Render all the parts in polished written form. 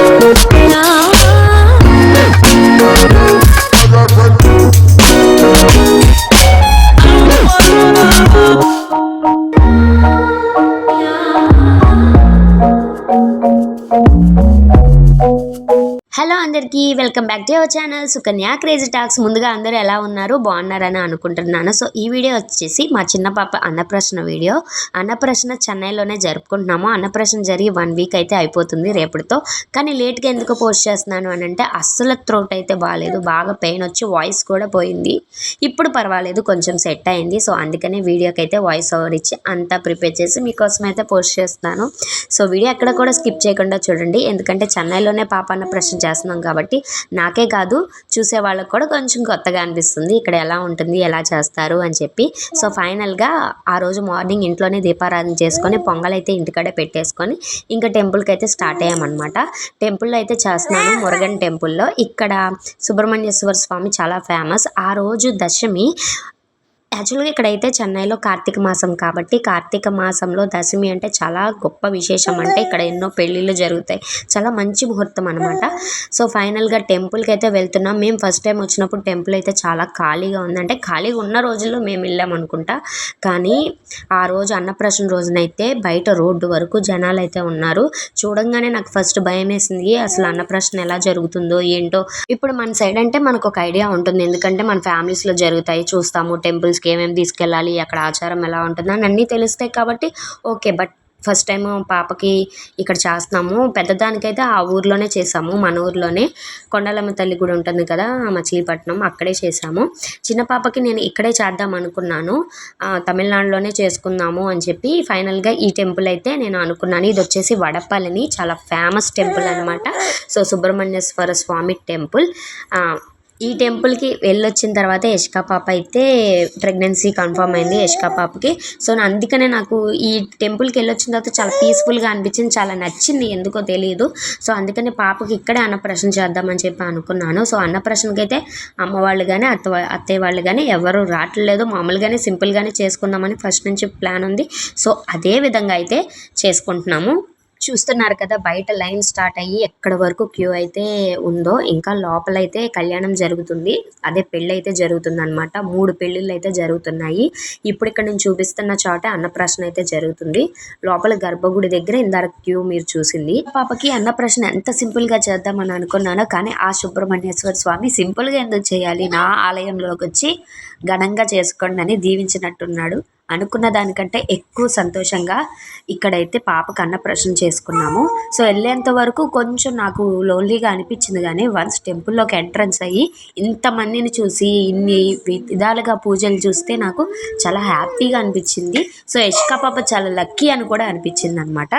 Hello అందరికీ welcome back to our channel Sukanya crazy talks. ముందుగా అందరూ ఎలా ఉన్నారు, బాగున్నారని అనుకుంటున్నాను. సో ఈ వీడియో వచ్చేసి మా చిన్న పాప అన్నప్రాసన వీడియో. అన్నప్రాసన చెన్నైలోనే జరుపుకుంటున్నాము. అన్నప్రాసన జరిగి 1 వీక్ అయితే అయిపోతుంది రేపటితో. కానీ లేట్గా ఎందుకు పోస్ట్ చేస్తున్నాను అని అంటే అస్సలు థ్రోట్ అయితే బాగాలేదు, బాగా పెయిన్ వచ్చి వాయిస్ కూడా పోయింది. ఇప్పుడు పర్వాలేదు, కొంచెం సెట్ అయింది. సో అందుకనే వీడియోకి అయితే వాయిస్ ఓవర్ ఇచ్చి అంతా ప్రిపేర్ చేసి మీకోసం అయితే పోస్ట్ చేస్తున్నాను. సో వీడియో ఎక్కడ కూడా స్కిప్ చేయకుండా చూడండి, ఎందుకంటే చెన్నైలోనే పాప అన్నప్రాసన చేస్తున్నాం కాబట్టి నాకే కాదు చూసే వాళ్ళకి కూడా కొంచెం కొత్తగా అనిపిస్తుంది ఇక్కడ ఎలా ఉంటుంది, ఎలా చేస్తారు అని చెప్పి. సో ఫైనల్గా ఆ రోజు మార్నింగ్ ఇంట్లోనే దీపారాధన చేసుకొని పొంగల్ అయితే ఇంటికాడే పెట్టేసుకొని ఇంకా టెంపుల్కి అయితే స్టార్ట్ అయ్యామన్నమాట. టెంపుల్లో అయితే చేస్తున్నాను, మురుగన్ టెంపుల్లో. ఇక్కడ సుబ్రహ్మణ్యేశ్వర స్వామి చాలా ఫేమస్. ఆ రోజు దశమి. యాక్చువల్గా ఇక్కడైతే చెన్నైలో కార్తీక మాసం కాబట్టి కార్తీక మాసంలో దశమి అంటే చాలా గొప్ప విశేషం. అంటే ఇక్కడ ఎన్నో పెళ్ళిళ్ళు జరుగుతాయి, చాలా మంచి ముహూర్తం అనమాట. సో ఫైనల్గా టెంపుల్కి అయితే వెళ్తున్నాం. మేము ఫస్ట్ టైం వచ్చినప్పుడు టెంపుల్ అయితే చాలా ఖాళీగా ఉంది, అంటే ఖాళీగా ఉన్న రోజుల్లో మేము వెళ్ళాం అనుకుంటా. కానీ ఆ రోజు అన్నప్రాసన రోజునైతే బయట రోడ్డు వరకు జనాలు అయితే ఉన్నారు. చూడంగానే నాకు ఫస్ట్ భయం వేసింది, అసలు అన్నప్రాసన ఎలా జరుగుతుందో ఏంటో. ఇప్పుడు మన సైడ్ అంటే మనకు ఒక ఐడియా ఉంటుంది, ఎందుకంటే మన ఫ్యామిలీస్లో జరుగుతాయి, చూస్తాము. టెంపుల్స్కి ఏమేమి తీసుకెళ్ళాలి, అక్కడ ఆచారం ఎలా ఉంటుంది అని అన్నీ తెలుస్తాయి కాబట్టి ఓకే. బట్ ఫస్ట్ టైం పాపకి ఇక్కడ చేస్తున్నాము. పెద్దదానికైతే ఆ ఊర్లోనే చేసాము, మన ఊర్లోనే కొండలమ్మ తల్లి గుడి ఉంటుంది కదా మచిలీపట్నం, అక్కడే చేసాము. చిన్న పాపకి నేను ఇక్కడే చేద్దాం అనుకున్నాను, తమిళనాడులోనే చేసుకుందాము అని చెప్పి ఫైనల్గా ఈ టెంపుల్ అయితే నేను అనుకున్నాను. ఇది వచ్చేసి వడపల్లిని, చాలా ఫేమస్ టెంపుల్ అనమాట. సో సుబ్రహ్మణ్యేశ్వర స్వామి టెంపుల్. ఈ టెంపుల్కి వెళ్ళొచ్చిన తర్వాత యష్కా పాప అయితే ప్రెగ్నెన్సీ కన్ఫర్మ్ అయింది యష్కా పాపకి. సో అందుకనే నాకు ఈ టెంపుల్కి వెళ్ళొచ్చిన తర్వాత చాలా పీస్ఫుల్గా అనిపించింది, చాలా నచ్చింది, ఎందుకో తెలియదు. సో అందుకని పాపకి ఇక్కడే అన్నప్రాసన చేద్దామని చెప్పి అనుకున్నాను. సో అన్నప్రాసనకి అయితే అమ్మ వాళ్ళు కానీ అత్తయ్య వాళ్ళు కానీ ఎవరు రావట్లేదు, మామూలుగానే సింపుల్గానే చేసుకుందామని ఫస్ట్ నుంచి ప్లాన్ ఉంది. సో అదే విధంగా అయితే చేసుకుంటున్నాము. చూస్తున్నారు కదా బయట లైన్ స్టార్ట్ అయ్యి ఎక్కడ వరకు క్యూ అయితే ఉందో. ఇంకా లోపలైతే కళ్యాణం జరుగుతుంది, అదే పెళ్ళి అయితే జరుగుతుంది అనమాట. 3 పెళ్ళిళ్ళు అయితే జరుగుతున్నాయి. ఇప్పుడు ఇక్కడ నేను చూపిస్తున్న చోట అన్నప్రాసన అయితే జరుగుతుంది. లోపల గర్భగుడి దగ్గర ఇందాక క్యూ మీరు చూసింది. పాపకి అన్నప్రాసన ఎంత సింపుల్గా చేద్దామని అనుకున్నానో, కానీ ఆ సుబ్రహ్మణ్యేశ్వర స్వామి సింపుల్గా ఎందుకు చేయాలి, నా ఆలయంలోకి వచ్చి ఘనంగా చేసుకోండి అని దీవించినట్టున్నాడు. అనుకున్న దానికంటే ఎక్కువ సంతోషంగా ఇక్కడైతే పాపకు అన్నప్రాసన చేసుకున్నాము. సో వెళ్ళేంత వరకు కొంచెం నాకు లోన్లీగా అనిపించింది, కానీ వన్స్ టెంపుల్లోకి ఎంట్రన్స్ అయ్యి ఇంతమందిని చూసి ఇన్ని విధాలుగా పూజలు చూస్తే నాకు చాలా హ్యాపీగా అనిపించింది. సో యష్కా పాప చాలా లక్కీ అని కూడా అనిపించింది అనమాట.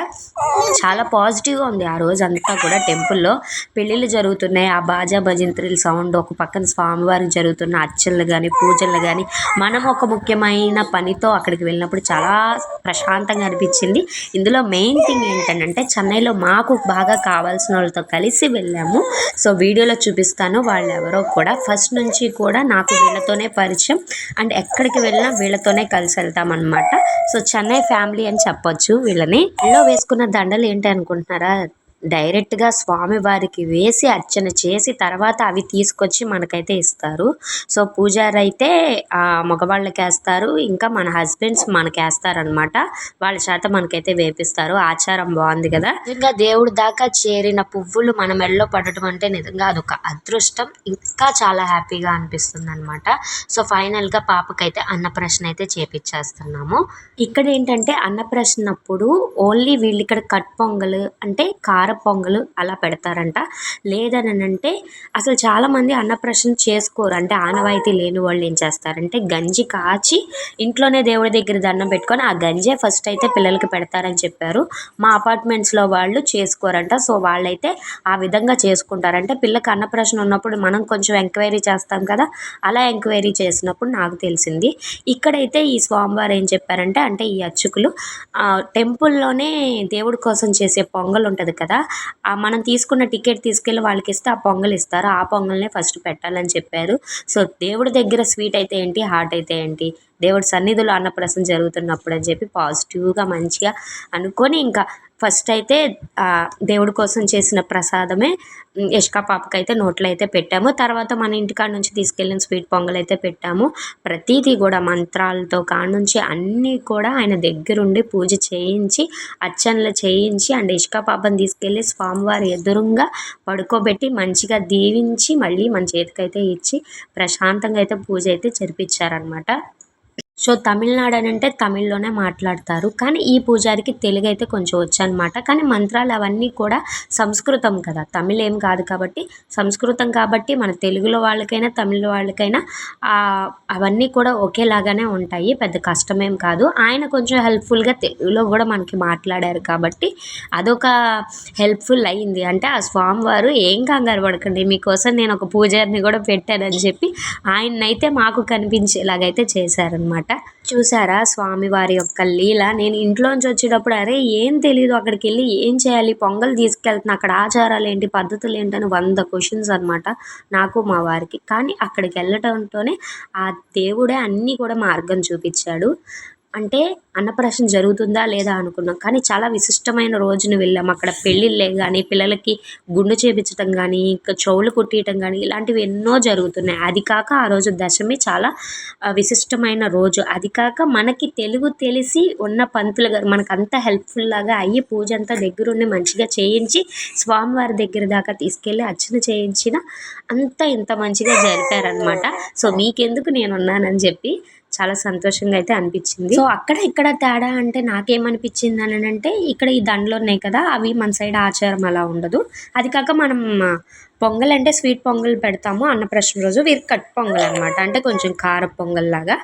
చాలా పాజిటివ్గా ఉంది ఆ రోజు అంతా కూడా. టెంపుల్లో పెళ్ళిళ్ళు జరుగుతున్నాయి, ఆ బాజా భజంత్రీల సౌండ్, ఒక పక్కన స్వామివారికి జరుగుతున్న అర్చనలు కానీ పూజలు కానీ, మనం ఒక ముఖ్యమైన పనితో అక్కడికి వెళ్ళినప్పుడు చాలా ప్రశాంతంగా అనిపించింది. ఇందులో మెయిన్ థింగ్ ఏంటంటే చెన్నైలో మాకు బాగా కావాల్సిన వాళ్ళతో కలిసి వెళ్ళాము. సో వీడియోలో చూపిస్తాను. వాళ్ళు ఎవరో కూడా ఫస్ట్ నుంచి కూడా నాకు వీళ్ళతోనే పరిచయం, అండ్ ఎక్కడికి వెళ్ళినా వీళ్ళతోనే కలిసి వెళ్తామన్నమాట. సో చెన్నై ఫ్యామిలీ అని చెప్పొచ్చు వీళ్ళని. వీళ్ళు వేసుకున్న దండలు ఏంటి అనుకుంటున్నారా, డైరెక్ట్గా స్వామివారికి వేసి అర్చన చేసి తర్వాత అవి తీసుకొచ్చి మనకైతే ఇస్తారు. సో పూజారి అయితే మగవాళ్ళకి వేస్తారు, ఇంకా మన హస్బెండ్స్ మనకి వేస్తారనమాట. వాళ్ళ చేత మనకైతే వేపిస్తారు. ఆచారం బాగుంది కదా. నిజంగా దేవుడి దాకా చేరిన పువ్వులు మన మెడలో పడటం అంటే నిజంగా అదొక అదృష్టం. ఇంకా చాలా హ్యాపీగా అనిపిస్తుంది అనమాట. సో ఫైనల్గా పాపకైతే అన్నప్రాసన అయితే చేపించేస్తున్నాము. ఇక్కడ ఏంటంటే అన్నప్రాసనప్పుడు ఓన్లీ వీళ్ళు ఇక్కడ కట్ పొంగల్ అంటే కార పొంగలు అలా పెడతారంట. లేదని అంటే అసలు చాలామంది అన్నప్రాసన చేసుకోరు, అంటే ఆనవాయితీ లేని వాళ్ళు ఏం చేస్తారంటే గంజి కాచి ఇంట్లోనే దేవుడి దగ్గర దండం పెట్టుకొని ఆ గంజే ఫస్ట్ అయితే పిల్లలకి పెడతారని చెప్పారు. మా అపార్ట్మెంట్స్లో వాళ్ళు చేసుకోరంట. సో వాళ్ళైతే ఆ విధంగా చేసుకుంటారంటే పిల్లకి అన్నప్రాసన ఉన్నప్పుడు మనం కొంచెం ఎంక్వైరీ చేస్తాం కదా, అలా ఎంక్వైరీ చేసినప్పుడు నాకు తెలిసింది. ఇక్కడైతే ఈ స్వామివారు ఏం చెప్పారంటే, అంటే ఈ అర్చకులు టెంపుల్లోనే దేవుడి కోసం చేసే పొంగల్ ఉంటుంది కదా, మనం తీసుకున్న టికెట్ తీసుకెళ్ళి వాళ్ళకి ఇస్తే ఆ పొంగల్ ఇస్తారు, ఆ పొంగల్నే ఫస్ట్ పెట్టాలని చెప్పారు. సో దేవుడి దగ్గర స్వీట్ అయితే ఏంటి, హాట్ అయితే ఏంటి, దేవుడి సన్నిధిలో అన్నప్రాసన జరుగుతున్నప్పుడు అని చెప్పి పాజిటివ్గా మంచిగా అనుకొని ఇంకా ఫస్ట్ అయితే దేవుడి కోసం చేసిన ప్రసాదమే యష్కా పాపకైతే నోట్లో అయితే పెట్టాము. తర్వాత మన ఇంటికాడ నుంచి తీసుకెళ్ళిన స్వీట్ పొంగల్ అయితే పెట్టాము. ప్రతీదీ కూడా మంత్రాలతో కానుంచి అన్నీ కూడా ఆయన దగ్గరుండి పూజ చేయించి అర్చనలు చేయించి అండ్ యష్కా పాపని తీసుకెళ్ళి స్వామివారి ఎదురుగా పడుకోబెట్టి మంచిగా దీవించి మళ్ళీ మన చేతికైతే ఇచ్చి ప్రశాంతంగా అయితే పూజ అయితే జరిపించారనమాట. సో తమిళనాడు అని అంటే తమిళ్లోనే మాట్లాడతారు. కానీ ఈ పూజారికి తెలుగు అయితే కొంచెం వచ్చనమాట. కానీ మంత్రాలు అవన్నీ కూడా సంస్కృతం కదా, తమిళ్ ఏం కాదు కాబట్టి సంస్కృతం కాబట్టి మన తెలుగులో వాళ్ళకైనా తమిళ్ వాళ్ళకైనా అవన్నీ కూడా ఒకేలాగానే ఉంటాయి, పెద్ద కష్టమేం కాదు. ఆయన కొంచెం హెల్ప్ఫుల్గా తెలుగులో కూడా మనకి మాట్లాడారు కాబట్టి అదొక హెల్ప్ఫుల్ అయ్యింది. అంటే ఆ స్వామివారు ఏం కంగారు పడకండి, మీకోసం నేను ఒక పూజారిని కూడా పెట్టానని చెప్పి ఆయన్నైతే మాకు కనిపించేలాగైతే చేశారనమాట. చూసారా స్వామివారి యొక్క లీల. నేను ఇంట్లోంచి వచ్చేటప్పుడు అరే ఏం తెలీదు, అక్కడికి వెళ్ళి ఏం చేయాలి, పొంగల్ తీసుకెళ్తున్నా, అక్కడ ఆచారాలు ఏంటి, పద్ధతులు ఏంటని 100 క్వశ్చన్స్ అనమాట నాకు మా వారికి. కానీ అక్కడికి వెళ్ళటంతోనే ఆ దేవుడే అన్నీ కూడా మార్గం చూపించాడు. అంటే అన్నప్రాసన జరుగుతుందా లేదా అనుకున్నాం, కానీ చాలా విశిష్టమైన రోజున వెళ్ళాము. అక్కడ పెళ్ళిళ్ళే కానీ, పిల్లలకి గుండు చేపించడం కానీ, ఇంకా చెవులు కుట్టియటం కానీ ఇలాంటివి ఎన్నో జరుగుతున్నాయి. అది కాక ఆ రోజు దశమి చాలా విశిష్టమైన రోజు. అది కాక మనకి తెలుగు తెలిసి ఉన్న పంతులు గారు మనకు అంత హెల్ప్ఫుల్ లాగా అయ్యి పూజ అంతా దగ్గరుండి మంచిగా చేయించి స్వామివారి దగ్గర దాకా తీసుకెళ్ళి అర్చన చేయించిన అంతా ఇంత మంచిగా జరిపారనమాట. సో మీకెందుకు నేనున్నానని చెప్పి చాలా సంతోషంగా అయితే అనిపించింది. సో అక్కడ ఇక్కడ తేడా అంటే నాకేమనిపించింది అని అంటే, ఇక్కడ ఈ దండలు ఉన్నాయి కదా, అవి మన సైడ్ ఆచారం అలా ఉండదు. అది కాక మనం పొంగల్ అంటే స్వీట్ పొంగల్ పెడతాము అన్నప్రాసన రోజు, వీరికి కట్ పొంగల్ అనమాట, అంటే కొంచెం కార పొంగల్ లాగా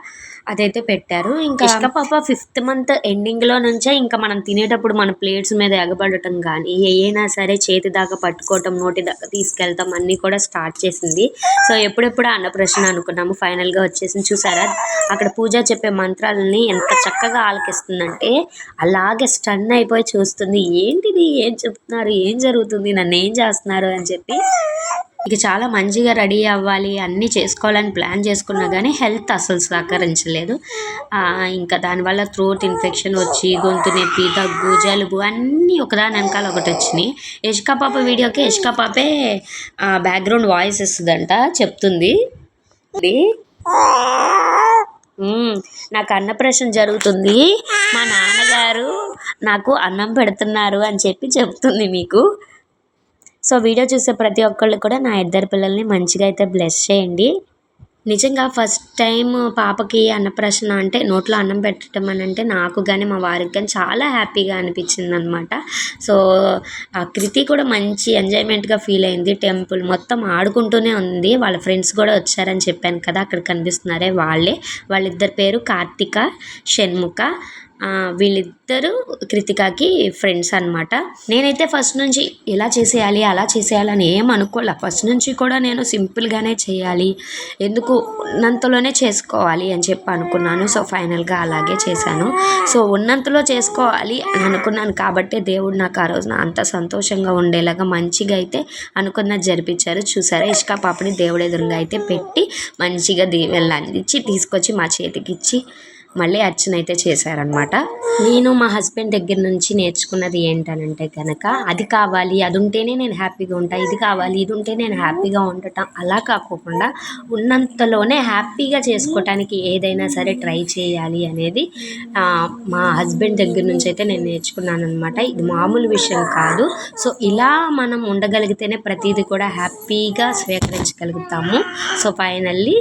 అదైతే పెట్టారు. ఇంకా యష్కా పాప 5th మంత్ ఎండింగ్లో నుంచే ఇంకా మనం తినేటప్పుడు మన ప్లేట్స్ మీద ఎగబడటం కానీ ఏమైనా సరే చేతి దాకా పట్టుకోవటం, నోటి దాకా తీసుకెళ్తాం అన్నీ కూడా స్టార్ట్ చేసింది. సో ఎప్పుడెప్పుడు అన్నప్రాసన అనుకున్నాము, ఫైనల్గా వచ్చేసింది. చూసారా అక్కడ పూజ చెప్పే మంత్రాలని ఎంత చక్కగా ఆలకిస్తుందంటే అలాగే స్టన్ అయిపోయి చూస్తుంది, ఏంటిది, ఏం చెప్తున్నారు, ఏం జరుగుతుంది, నన్ను ఏం చేస్తున్నారు అని చెప్పి. ఇక చాలా మంచిగా రెడీ అవ్వాలి, అన్నీ చేసుకోవాలని ప్లాన్ చేసుకున్నా కానీ హెల్త్ అసలు సహకరించలేదు. ఇంకా దానివల్ల థ్రోట్ ఇన్ఫెక్షన్ వచ్చి గొంతు నొప్పి, దగ్గు, జలుబు అన్నీ ఒకదాని వెనకాల ఒకటి వచ్చినాయి. యష్కా పాప వీడియోకి యష్కా పాపే బ్యాక్గ్రౌండ్ వాయిస్ ఇస్తుందంట, చెప్తుంది నాకు అన్నప్రాసన జరుగుతుంది, మా నాన్నగారు నాకు అన్నం పెడుతున్నారు అని చెప్పి చెప్తుంది మీకు. సో వీడియో చూసే ప్రతి ఒక్కళ్ళు కూడా నా 2 పిల్లల్ని మంచిగా అయితే బ్లెస్ చేయండి. నిజంగా ఫస్ట్ టైం పాపకి అన్నప్రాసన అంటే నోట్లో అన్నం పెట్టడం అని అంటే నాకు కానీ మా వారికి కానీ చాలా హ్యాపీగా అనిపించింది అనమాట. సో కృతి కూడా మంచి ఎంజాయ్మెంట్గా ఫీల్ అయింది. టెంపుల్ మొత్తం ఆడుకుంటూనే ఉంది. వాళ్ళ ఫ్రెండ్స్ కూడా వచ్చారని చెప్పాను కదా, అక్కడ కనిపిస్తున్నారే వాళ్ళిద్దరి పేరు కార్తిక, షణ్ముఖ. వీళ్ళిద్దరూ కృతికాకి ఫ్రెండ్స్ అనమాట. నేనైతే ఫస్ట్ నుంచి ఇలా చేసేయాలి అలా చేసేయాలని ఏం అనుకోలే. ఫస్ట్ నుంచి కూడా నేను సింపుల్గానే చేయాలి, ఎందుకు ఉన్నంతలోనే చేసుకోవాలి అని చెప్పి అనుకున్నాను. సో ఫైనల్గా అలాగే చేశాను. సో ఉన్నంతలో చేసుకోవాలి అని అనుకున్నాను కాబట్టి దేవుడు నాకు ఆ రోజున అంత సంతోషంగా ఉండేలాగా మంచిగా అయితే అనుకున్నది జరిపించారు. చూసారా యష్కా పాపని దేవుడి ఎదురుగా అయితే పెట్టి మంచిగా దీవెనలు అందించి తీసుకొచ్చి మా చేతికి ఇచ్చి మళ్ళీ అర్చన అయితే చేశారనమాట. నేను మా హస్బెండ్ దగ్గర నుంచి నేర్చుకున్నది ఏంటనంటే కనుక, అది కావాలి అది ఉంటేనే నేను హ్యాపీగా ఉంటా, ఇది కావాలి ఇది ఉంటే నేను హ్యాపీగా ఉండటం అలా కాకోకుండా ఉన్నంతలోనే హ్యాపీగా చేసుకోవటానికి ఏదైనా సరే ట్రై చేయాలి అనేది మా హస్బెండ్ దగ్గర నుంచి అయితే నేను నేర్చుకున్నాను అనమాట. ఇది మామూలు విషయం కాదు. సో ఇలా మనం ఉండగలిగితేనే ప్రతిదీ కూడా హ్యాపీగా స్వీకరించగలుగుతాము. సో ఫైనల్లీ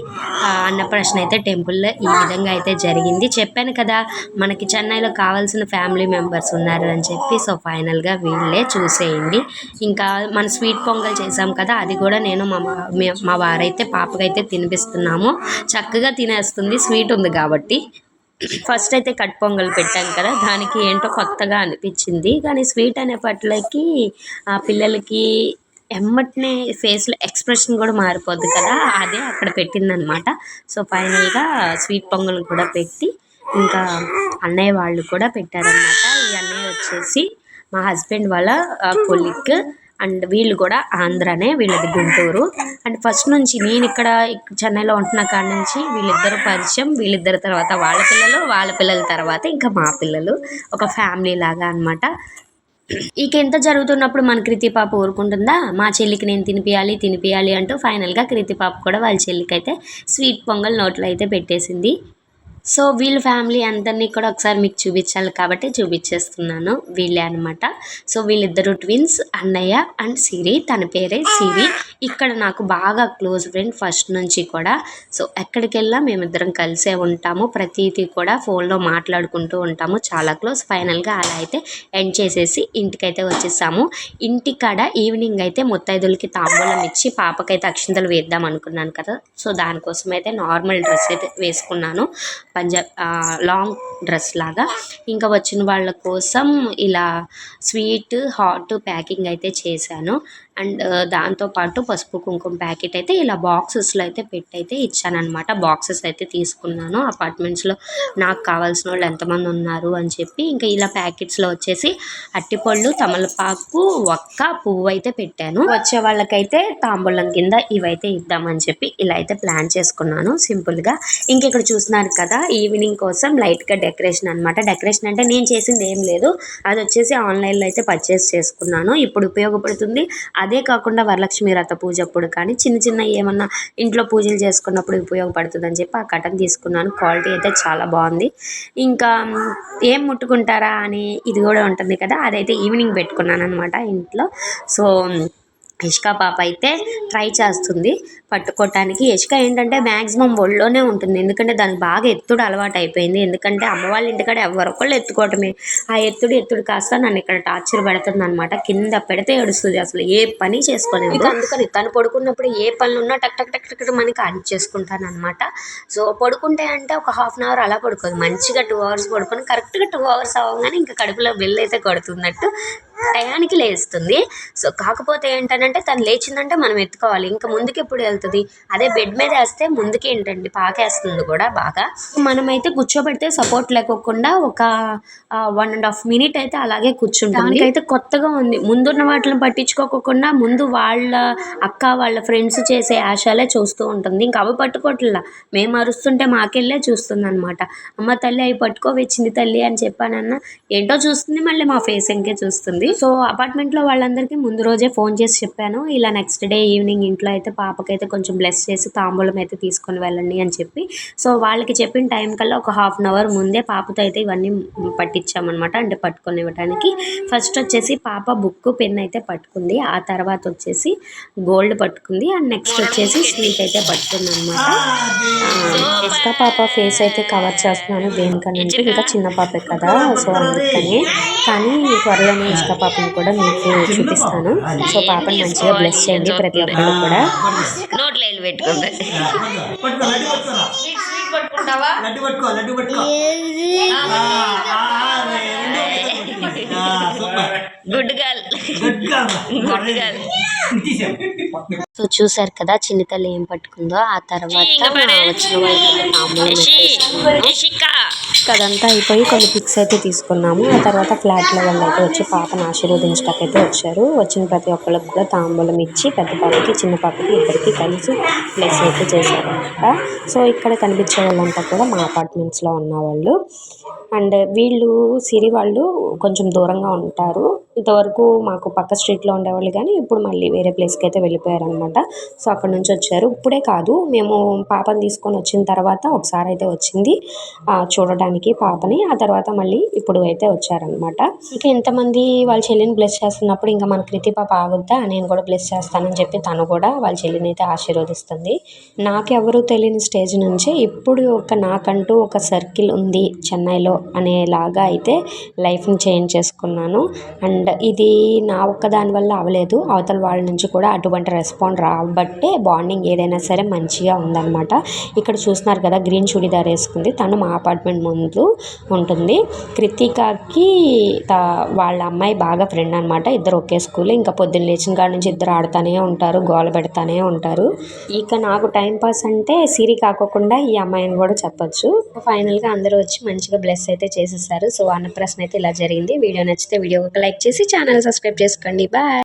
అన్నప్రాసన అయితే టెంపుల్లో ఈ విధంగా అయితే జరిగింది. చెప్పాను కదా మనకి చెన్నైలో కావాల్సిన ఫ్యామిలీ మెంబర్స్ ఉన్నారు అని చెప్పి. సో ఫైనల్గా వీళ్ళే చూసేయండి. ఇంకా మన స్వీట్ పొంగల్ చేసాం కదా, అది కూడా నేను మా వారైతే పాపకైతే తినిపిస్తున్నాము. చక్కగా తినేస్తుంది, స్వీట్ ఉంది కాబట్టి. ఫస్ట్ అయితే కట్ పొంగల్ పెట్టాం కదా, దానికి ఏంటో కొత్తగా అనిపించింది. కానీ స్వీట్ అనే పట్లకి పిల్లలకి ఎమ్మటనే ఫేస్లో ఎక్స్ప్రెషన్ కూడా మారిపోద్ది కదా, అదే అక్కడ పెట్టిందనమాట. సో ఫైనల్గా స్వీట్ పొంగల్ కూడా పెట్టి ఇంకా అన్నయ్య వాళ్ళు కూడా పెట్టారనమాట. ఈ అన్నయ్య వచ్చేసి మా హస్బెండ్ వాళ్ళ కొలీగ్ అండ్ వీళ్ళు కూడా ఆంధ్రానే, వీళ్ళది గుంటూరు. అండ్ ఫస్ట్ నుంచి నేను ఇక్కడ చెన్నైలో ఉంటున్న కాడ నుంచి వీళ్ళిద్దరు పరిచయం. వీళ్ళిద్దరి తర్వాత వాళ్ళ పిల్లల తర్వాత ఇంకా మా పిల్లలు, ఒక ఫ్యామిలీ లాగా అనమాట. ఇక ఎంత జరుగుతున్నప్పుడు మన కృతి పాప ఊరుకుంటుందా, మా చెల్లికి నేను తినిపియాలి అంటూ ఫైనల్గా కృతి పాప కూడా వాళ్ళ చెల్లికి అయితే స్వీట్ పొంగల్ నోట్లో అయితే పెట్టేసింది. సో వీళ్ళ ఫ్యామిలీ అందరినీ కూడా ఒకసారి మీకు చూపించాలి కాబట్టి చూపించేస్తున్నాను. వీళ్ళే అనమాట. సో వీళ్ళిద్దరు ట్విన్స్, అన్నయ్య అండ్ సిరి. తన పేరే సిరి. ఇక్కడ నాకు బాగా క్లోజ్ ఫ్రెండ్ ఫస్ట్ నుంచి కూడా. సో ఎక్కడికి వెళ్ళా మేమిద్దరం కలిసే ఉంటాము. ప్రతిదీ కూడా ఫోన్లో మాట్లాడుకుంటూ ఉంటాము. చాలా క్లోజ్. ఫైనల్గా అలా అయితే ఎండ్ చేసేసి ఇంటికైతే వచ్చేసాము. ఇంటికాడ ఈవినింగ్ అయితే ముత్తైదులకి తాంబూలం ఇచ్చి పాపకైతే అక్షింతలు వేద్దాం అనుకున్నాను కదా. సో దానికోసం అయితే నార్మల్ డ్రెస్ అయితే వేసుకున్నాను, లాంగ్ డ్రెస్ లాగా. ఇంకా వచ్చిన వాళ్ళ కోసం ఇలా స్వీట్ హాట్ ప్యాకింగ్ అయితే చేశాను. అండ్ దాంతోపాటు పసుపు కుంకుమ ప్యాకెట్ అయితే ఇలా బాక్సెస్లో అయితే పెట్టి అయితే ఇచ్చానమాట. బాక్సెస్ అయితే తీసుకున్నాను. అపార్ట్మెంట్స్లో నాకు కావాల్సిన వాళ్ళు ఎంతమంది ఉన్నారు అని చెప్పి ఇంకా ఇలా ప్యాకెట్స్లో వచ్చేసి అట్టిపళ్ళు, తమలపాకు, ఒక్క పువ్వు అయితే పెట్టాను. వచ్చే వాళ్ళకైతే తాంబూలం కింద ఇవైతే ఇద్దామని చెప్పి ఇలా అయితే ప్లాన్ చేసుకున్నాను సింపుల్గా. ఇంక ఇక్కడ చూస్తున్నారు కదా, ఈవినింగ్ కోసం లైట్గా డెకరేషన్ అనమాట. డెకరేషన్ అంటే నేను చేసింది ఏం లేదు, అది వచ్చేసి ఆన్లైన్లో అయితే పర్చేస్ చేసుకున్నాను. ఇప్పుడు ఉపయోగపడుతుంది. అదే కాకుండా వరలక్ష్మి వ్రత పూజ అప్పుడు కానీ చిన్న ఏమన్నా ఇంట్లో పూజలు చేసుకున్నప్పుడు ఉపయోగపడుతుంది అని చెప్పి ఆ కటన్ తీసుకున్నాను. క్వాలిటీ అయితే చాలా బాగుంది. ఇంకా ఏం ముట్టుకుంటారా అని ఇది కూడా ఉంటుంది కదా, అదైతే ఈవినింగ్ పెట్టుకున్నాను అనమాట ఇంట్లో. సో ఇష్క పాప అయితే ట్రై చేస్తుంది పట్టుకోవటానికి. ఇష్క ఏంటంటే మ్యాక్సిమం ఒళ్ళోనే ఉంటుంది, ఎందుకంటే దానికి బాగా ఎత్తుడు అలవాటు అయిపోయింది. ఎందుకంటే అమ్మ వాళ్ళ ఇంటికాడ ఎవరొకళ్ళు ఎత్తుకోవటమే. ఆ ఎత్తుడు కాస్త నన్ను ఇక్కడ టార్చర్ పెడుతుంది అనమాట. కింద పెడితే ఏడుస్తుంది, అసలు ఏ పని చేసుకోలేదు. అందుకని తను పడుకున్నప్పుడు ఏ పనులు ఉన్నా టక్ టక్ టక్ టక్ మనకి ఆన్ చేసుకుంటాను అనమాట. సో పడుకుంటే అంటే ఒక హాఫ్ అన్ అవర్ అలా పడుకోదు, మంచిగా 2 hours పడుకొని కరెక్ట్గా 2 hours అవ్వగానే ఇంకా కడుపులో బెల్ అయితే కొడుతున్నట్టు టయానికి లేస్తుంది. సో కాకపోతే ఏంటంటే తను లేచిందంటే మనం ఎత్తుకోవాలి, ఇంకా ముందుకు ఎప్పుడు వెళ్తుంది. అదే బెడ్ మీద వేస్తే ముందుకు ఏంటండి పాకేస్తుంది కూడా బాగా. మనమైతే కూర్చోబెడితే సపోర్ట్ లేకోకుండా ఒక 1.5 minute అయితే అలాగే కూర్చుంటాం. అయితే కొత్తగా ఉంది, ముందున్న వాటిని పట్టించుకోకుండా ముందు వాళ్ళ అక్క వాళ్ళ ఫ్రెండ్స్ చేసే ఆశాలే చూస్తూ ఉంటుంది. ఇంకా అవి పట్టుకోవట్లా, మేము అరుస్తుంటే మాకెళ్ళే చూస్తుంది అనమాట. అమ్మ తల్లి అవి పట్టుకోవచ్చింది తల్లి అని చెప్పానన్నా ఏంటో చూస్తుంది, మళ్ళీ మా ఫేస్ ఇంకే చూస్తుంది. సో అపార్ట్మెంట్లో వాళ్ళందరికీ ముందు రోజే ఫోన్ చేసి చెప్పాను, ఇలా నెక్స్ట్ డే ఈవినింగ్ ఇంట్లో అయితే పాపకైతే కొంచెం బ్లెస్ చేసి తాంబూలం అయితే తీసుకొని వెళ్ళండి అని చెప్పి. సో వాళ్ళకి చెప్పిన టైం కల్లా ఒక హాఫ్ అన్ అవర్ ముందే పాపతో అయితే ఇవన్నీ పట్టించామన్నమాట, అంటే పట్టుకొని ఇవ్వడానికి. ఫస్ట్ వచ్చేసి పాప బుక్ పెన్ అయితే పట్టుకుంది, ఆ తర్వాత వచ్చేసి గోల్డ్ పట్టుకుంది, అండ్ నెక్స్ట్ వచ్చేసి స్వీట్ అయితే పట్టుకుంది అనమాట. ఇష్క పాప ఫేస్ అయితే కవర్ చేస్తున్నాను దేనికనంటే ఇంకా చిన్న పాపే కదా, సో అందుకని. కానీ త్వరలోనే ఇష్క పాపని కూడా మీకు చూపిస్తాను. సో పాపని మంచిగా బ్లెస్ చేయండి ప్రతి ఒక్కరు కూడా. నోట్లో పెట్టుకుంది. Good girl. సో చూసారు కదా చిన్న తల్లి ఏం పట్టుకుందో. ఆ తర్వాత వచ్చిన అదంతా అయిపోయి కొన్ని పిక్స్ అయితే తీసుకున్నాము. ఆ తర్వాత ఫ్లాట్ లెవెల్ అయితే వచ్చి పాపను ఆశీర్వదించడానికి అయితే వచ్చారు. వచ్చిన ప్రతి ఒక్కరికి కూడా తాంబూలం ఇచ్చి పెద్ద పాపకి చిన్న పాపకి ఇద్దరికి కలిసి ప్లేస్ అయితే చేశారనమాట. సో ఇక్కడ కనిపించే వాళ్ళంతా కూడా మా అపార్ట్మెంట్స్లో ఉన్నవాళ్ళు. అండ్ వీళ్ళు సిరి వాళ్ళు కొంచెం దూరంగా ఉంటారు. ఇంతవరకు మాకు పక్క స్ట్రీట్లో ఉండేవాళ్ళు కానీ ఇప్పుడు మళ్ళీ వేరే ప్లేస్కి అయితే వెళ్ళిపోయారనమాట. సో అక్కడ నుంచి వచ్చారు. ఇప్పుడే కాదు, మేము పాపని తీసుకొని వచ్చిన తర్వాత ఒకసారి అయితే వచ్చింది చూడడానికి పాపని. ఆ తర్వాత మళ్ళీ ఇప్పుడు అయితే వచ్చారనమాట. ఇంకా ఎంతమంది వాళ్ళ చెల్లిని బ్లెస్ చేస్తున్నప్పుడు ఇంకా మన కృతి పాప ఆగుద్దా, నేను కూడా బ్లెస్ చేస్తానని చెప్పి తను కూడా వాళ్ళ చెల్లిని అయితే ఆశీర్వదిస్తుంది. నాకెవరూ తెలియని స్టేజ్ నుంచి ఇప్పుడు నాకంటూ ఒక సర్కిల్ ఉంది చెన్నైలో అనేలాగా అయితే లైఫ్ని చేంజ్ చేసుకున్నాను. అండ్ ఇది నా ఒక్కదాని వల్ల అవ్వలేదు, అవతల వాళ్ళ నుంచి కూడా అటువంటి రెస్పాండ్ రాబట్టే బాండింగ్ ఏదైనా సరే మంచిగా ఉందన్నమాట. ఇక్కడ చూస్తున్నారు కదా గ్రీన్ చుడిదార్ వేసుకుంది, తను మా అపార్ట్మెంట్ ముందు ఉంటుంది. కృతికాకి వాళ్ళ అమ్మాయి బాగా ఫ్రెండ్ అనమాట. ఇద్దరు ఒకే స్కూల్. ఇంకా పొద్దున్న లేచిన కాడ నుంచి ఇద్దరు ఆడుతూనే ఉంటారు, గోల పెడతానే ఉంటారు. ఇక నాకు టైం పాస్ అంటే సిరి కాకోకుండా ఈ అమ్మాయిని కూడా చెప్పొచ్చు. ఫైనల్గా అందరూ వచ్చి మంచిగా బ్లెస్ అయితే చేసేసారు. సో అన్నప్రశ్న అయితే ఇలా జరిగింది. వీడియో నచ్చితే వీడియో ఒక లైక్ చేసి ఛానల్ సబ్స్క్రైబ్ చేసుకోండి. బాయ్.